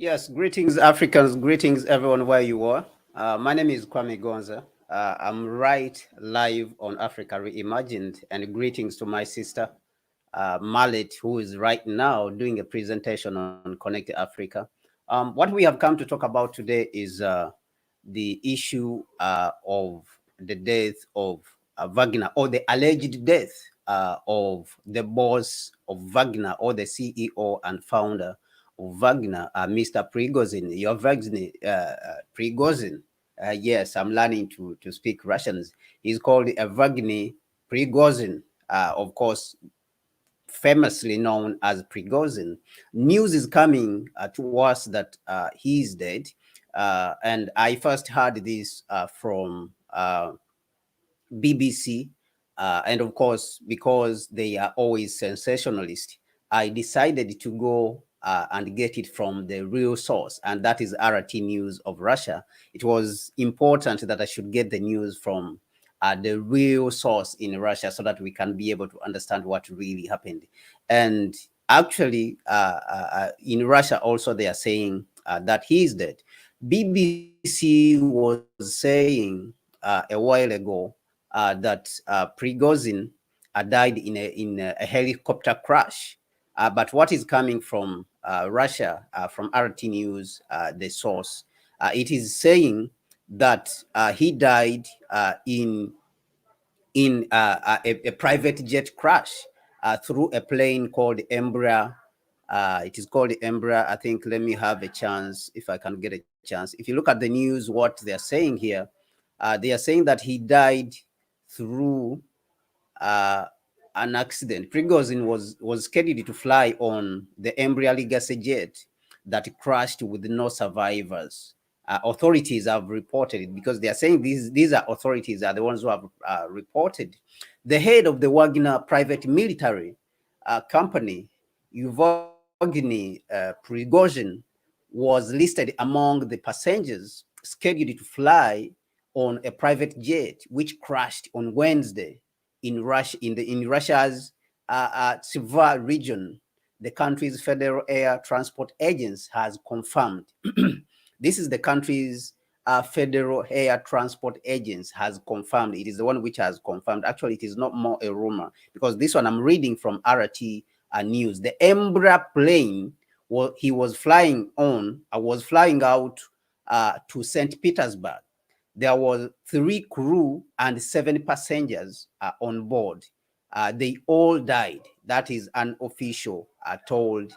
Yes, greetings, Africans. Greetings, everyone, where you are. My name is Kwame Gonza. I'm right live on Africa Reimagined, and greetings to my sister, Mahlet, who is right now doing a presentation on Connect Africa. What we have come to talk about today is the issue of the death of Wagner, or the alleged death of the boss of Wagner, or the CEO and founder of Wagner, Mr. Prigozhin. Your Wagner, Prigozhin. Yes, I'm learning to speak Russians. He's called Wagner Prigozhin. Of course, famously known as Prigozhin. News is coming to us that he is dead. And I first heard this from BBC. And of course, because they are always sensationalist, I decided to go and get it from the real source, and that is RT News of Russia. It was important that I should get the news from the real source in Russia so that we can be able to understand what really happened. And actually, in Russia also, they are saying that he is dead. BBC was saying a while ago that Prigozhin died in a helicopter crash. But what is coming from Russia, from RT News, the source, it is saying that he died in a private jet crash through a plane called Embraer. It is called Embraer. I think, let me have a chance, if I can get a chance. If you look at the news, what they're saying here, they are saying that he died through uh, an accident. Prigozhin was scheduled to fly on the Embraer Legacy jet that crashed with no survivors. Authorities have reported it, because they are saying these are authorities are the ones who have reported. The head of the Wagner private military company, Yevgeny Prigozhin, was listed among the passengers scheduled to fly on a private jet which crashed on Wednesday in Russia's Tver region. The country's Federal Air Transport Agency has confirmed. This is the country's Federal Air Transport Agency has confirmed. It is the one which has confirmed. Actually, it is not more a rumor, because this one I'm reading from RT News. The Embraer plane he was flying on was flying out to St. Petersburg. There was 3 crew and 7 passengers on board. They all died. That is unofficial told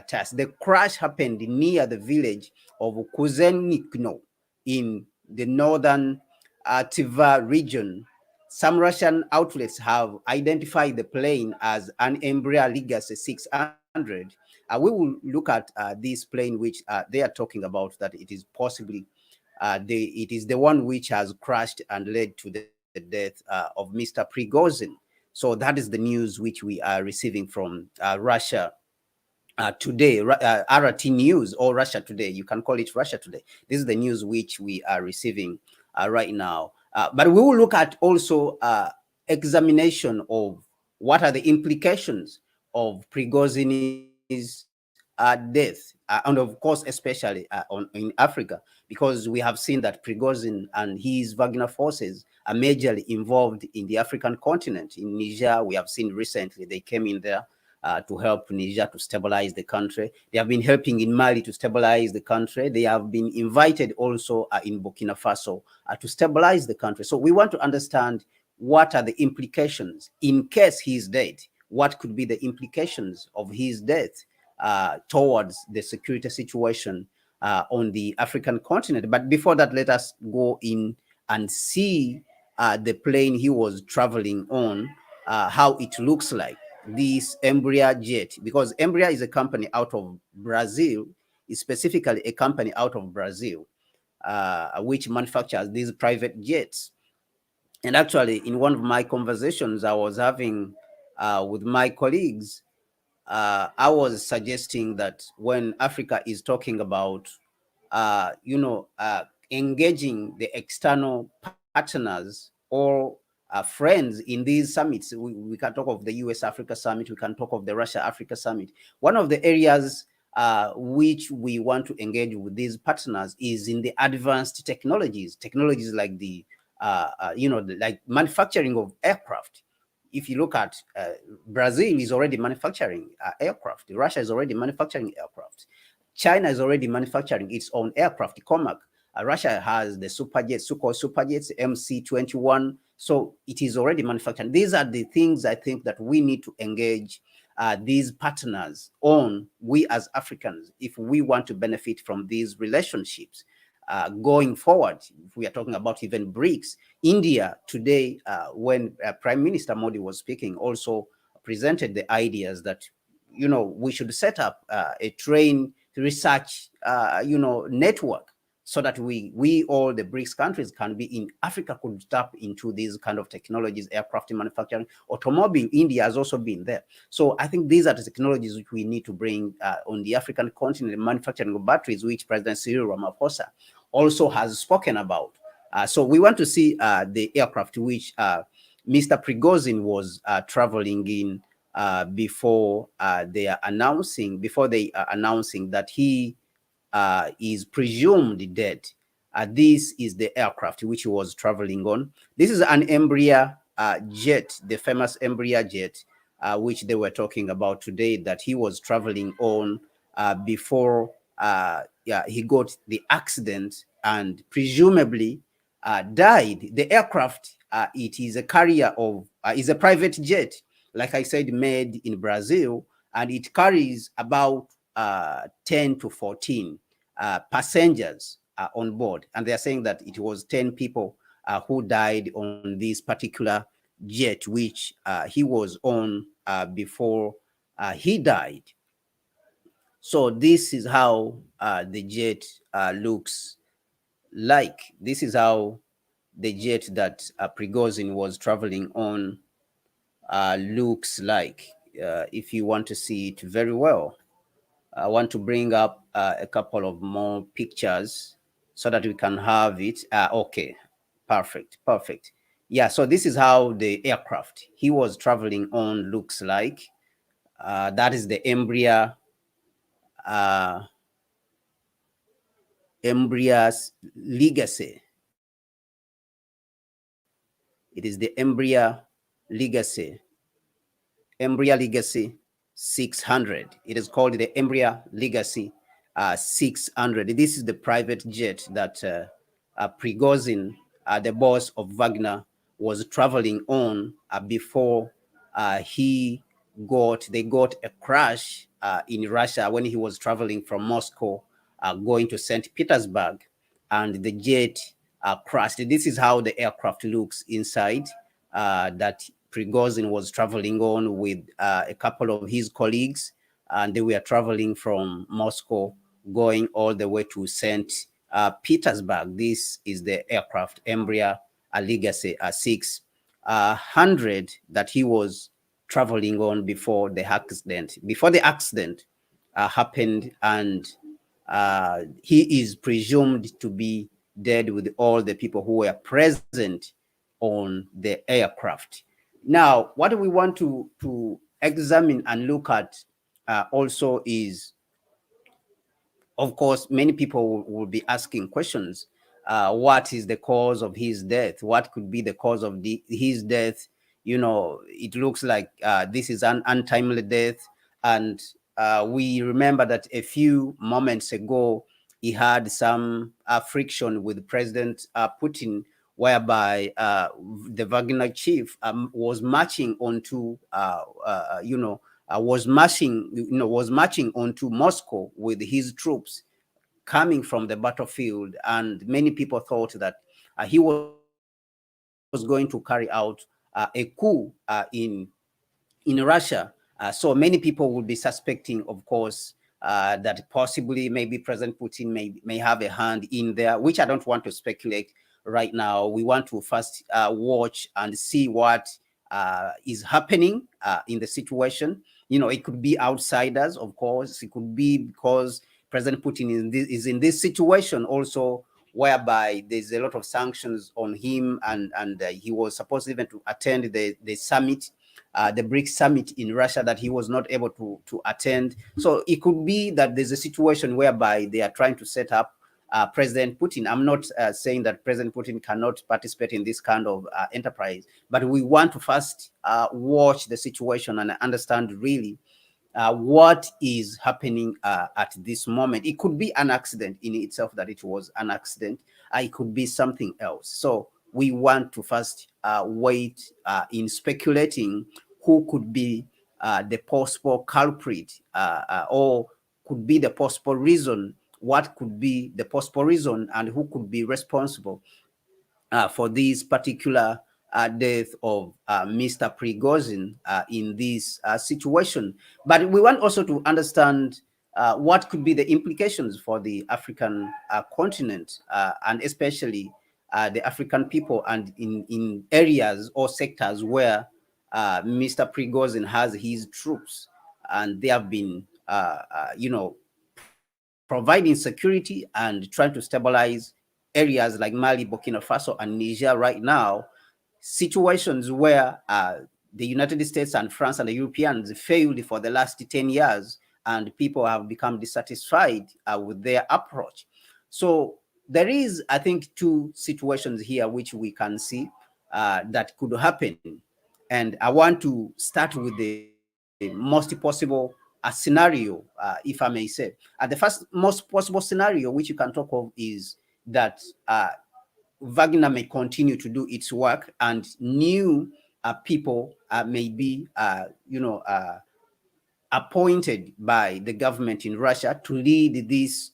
test. The crash happened near the village of Kuzenikno in the northern Tver region. Some Russian outlets have identified the plane as an Embraer Legacy 600. We will look at this plane which they are talking about, that it is possibly it is the one which has crashed and led to the death of Mr. Prigozhin. So that is the news which we are receiving from Russia today, RT News, or Russia Today. You can call it Russia Today. This is the news which we are receiving right now. But we will look at also examination of what are the implications of Prigozhin's death, and of course, especially in Africa, because we have seen that Prigozhin and his Wagner forces are majorly involved in the African continent. In Niger, we have seen recently they came in there to help Niger to stabilize the country. They have been helping in Mali to stabilize the country. They have been invited also in Burkina Faso to stabilize the country. So we want to understand what are the implications in case he is dead. What could be the implications of his death towards the security situation on the African continent? But before that, let us go in and see the plane he was traveling on, how it looks like, this Embraer jet, because Embraer is a company out of Brazil, is specifically a company out of Brazil, which manufactures these private jets. And actually, in one of my conversations I was having with my colleagues, I was suggesting that when Africa is talking about, engaging the external partners or friends in these summits, we can talk of the US Africa Summit, we can talk of the Russia Africa Summit. One of the areas which we want to engage with these partners is in the advanced technologies like the like manufacturing of aircraft. If you look at Brazil is already manufacturing aircraft. Russia is already manufacturing aircraft. China is already manufacturing its own aircraft. Comac. Russia has the Superjets, Sukhoi Superjets, MC-21. So it is already manufacturing. These are the things I think that we need to engage these partners on, we as Africans, if we want to benefit from these relationships going forward. If we are talking about even BRICS, India today, when Prime Minister Modi was speaking, also presented the ideas that, we should set up a train research, network, so that we all the BRICS countries can be in Africa, could tap into these kind of technologies, aircraft manufacturing, automobile. India has also been there. So I think these are the technologies which we need to bring on the African continent, manufacturing of batteries, which President Cyril Ramaphosa also has spoken about. So we want to see the aircraft which Mr. Prigozhin was traveling in before they are announcing that he is presumed dead. This is the aircraft which he was traveling on. This is an Embraer jet, the famous Embraer jet, which they were talking about today, that he was traveling on before he got the accident and presumably died. The aircraft, it is a carrier of, is a private jet, like I said, made in Brazil, and it carries about 10 to 14 passengers on board. And they're saying that it was 10 people who died on this particular jet, which he was on before he died. So this is how the jet looks like. This is how the jet that Prigozhin was traveling on looks like. If you want to see it very well, I want to bring up a couple of more pictures so that we can have it. Okay, perfect. Yeah, so this is how the aircraft he was traveling on looks like. That is the Embraer's Legacy. It is the Embraer Legacy 600. It is called the Embraer Legacy 600. This is the private jet that Prigozhin, the boss of Wagner, was traveling on before they got a crash in Russia when he was traveling from Moscow going to St. Petersburg, and the jet crashed. This is how the aircraft looks inside, that Prigozhin was traveling on with a couple of his colleagues, and they were traveling from Moscow going all the way to St. Petersburg. This is the aircraft Embraer Legacy 600 that he was traveling on before the accident. Happened, and he is presumed to be dead with all the people who were present on the aircraft. Now, what we want to examine and look at also is, of course, many people will be asking questions. What is the cause of his death? What could be the cause of his death? It looks like this is an untimely death. And we remember that a few moments ago, he had some friction with President Putin, whereby the Wagner chief was marching onto, was marching onto Moscow with his troops coming from the battlefield, and many people thought that he was going to carry out a coup in Russia. So many people would be suspecting, of course, that possibly maybe President Putin may have a hand in there, which I don't want to speculate right now. We want to first watch and see what is happening in the situation. It could be outsiders, of course. It could be because President Putin is in this situation also, whereby there's a lot of sanctions on him, and he was supposed even to attend the summit the BRICS summit in Russia that he was not able to attend. So it could be that there's a situation whereby they are trying to set up President Putin. I'm not saying that President Putin cannot participate in this kind of enterprise, but we want to first watch the situation and understand really what is happening at this moment. It could be an accident in itself, that it was an accident. It could be something else. So we want to first wait in speculating who could be the possible culprit or could be the possible reason, what could be the possible reason, and who could be responsible for this particular death of Mr. Prigozhin in this situation. But we want also to understand what could be the implications for the African continent and especially the African people, and in areas or sectors where Mr. Prigozhin has his troops, and they have been, providing security and trying to stabilize areas like Mali, Burkina Faso, and Niger right now, situations where the United States and France and the Europeans failed for the last 10 years, and people have become dissatisfied with their approach. So there is, I think, two situations here which we can see that could happen. And I want to start with the most possible scenario, if I may say. The first most possible scenario which you can talk of is that Wagner may continue to do its work, and new people may be, appointed by the government in Russia to lead this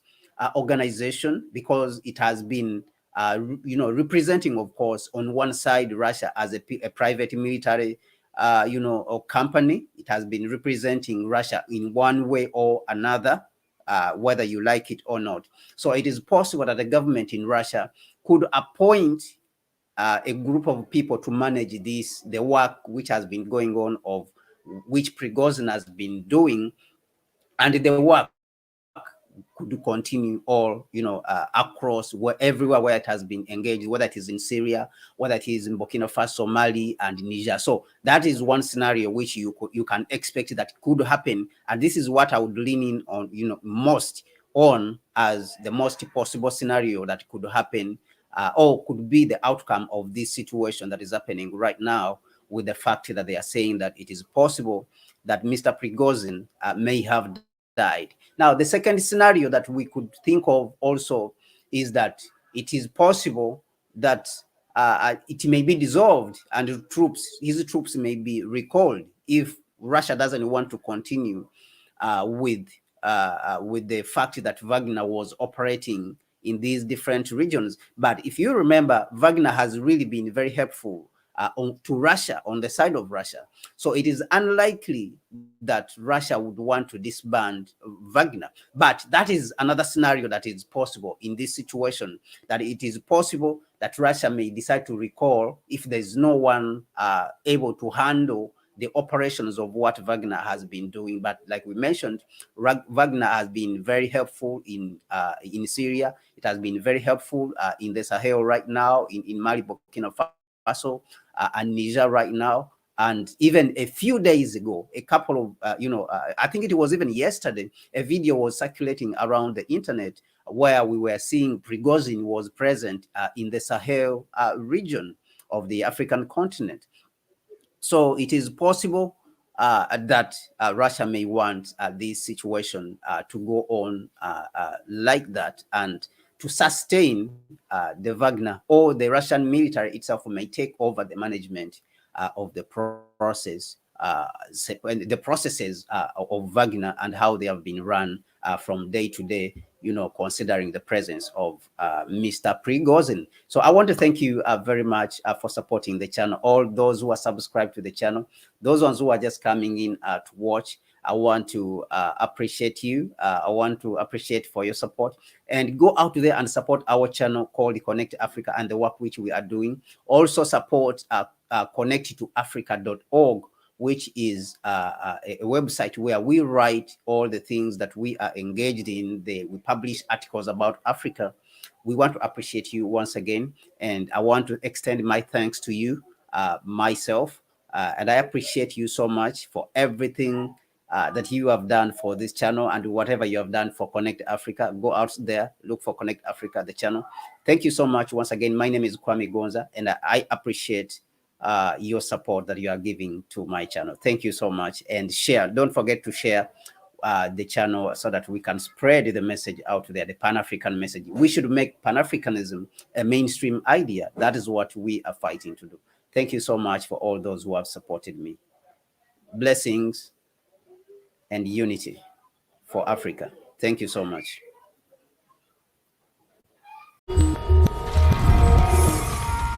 organization, because it has been, representing, of course, on one side Russia as a private military, or company. It has been representing Russia in one way or another, whether you like it or not. So it is possible that the government in Russia could appoint a group of people to manage the work which has been going on, of which Prigozhin has been doing, and the work could continue all, across everywhere where it has been engaged, whether it is in Syria, whether it is in Burkina Faso, Mali, and Niger. So that is one scenario which you can expect that could happen, and this is what I would lean in on, most on as the most possible scenario that could happen, or could be the outcome of this situation that is happening right now, with the fact that they are saying that it is possible that Mr. Prigozhin may have died. Now, the second scenario that we could think of also is that it is possible that it may be dissolved and his troops may be recalled if Russia doesn't want to continue with the fact that Wagner was operating in these different regions. But if you remember, Wagner has really been very helpful to Russia, on the side of Russia. So it is unlikely that Russia would want to disband Wagner. But that is another scenario that is possible in this situation, that it is possible that Russia may decide to recall if there's no one able to handle the operations of what Wagner has been doing. But like we mentioned, Wagner has been very helpful in Syria. It has been very helpful in the Sahel right now, in Mali, Burkina Faso, and Niger right now. And even a few days ago, a couple of, I think it was even yesterday, a video was circulating around the internet where we were seeing Prigozhin was present in the Sahel region of the African continent. So it is possible that Russia may want this situation to go on like that, and to sustain the Wagner, or the Russian military itself may take over the management of the process, the processes of Wagner, and how they have been run from day to day, considering the presence of Mr. Prigozhin. So I want to thank you very much for supporting the channel. All those who are subscribed to the channel, those ones who are just coming in to watch, I want to appreciate you. I want to appreciate for your support, and go out there and support our channel called Connect Africa and the work which we are doing. Also support connecttoafrica.org, which is a website where we write all the things that we are engaged in. We publish articles about Africa. We want to appreciate you once again, and I want to extend my thanks to you, myself, And I appreciate you so much for everything that you have done for this channel and whatever you have done for Connect Africa. Go out there, look for Connect Africa, the channel. Thank you so much. Once again, my name is Kwame Gonza, and I appreciate your support that you are giving to my channel. Thank you so much. And share. Don't forget to share the channel so that we can spread the message out there, the Pan-African message. We should make Pan-Africanism a mainstream idea. That is what we are fighting to do. Thank you so much for all those who have supported me. Blessings and unity for Africa. Thank you so much.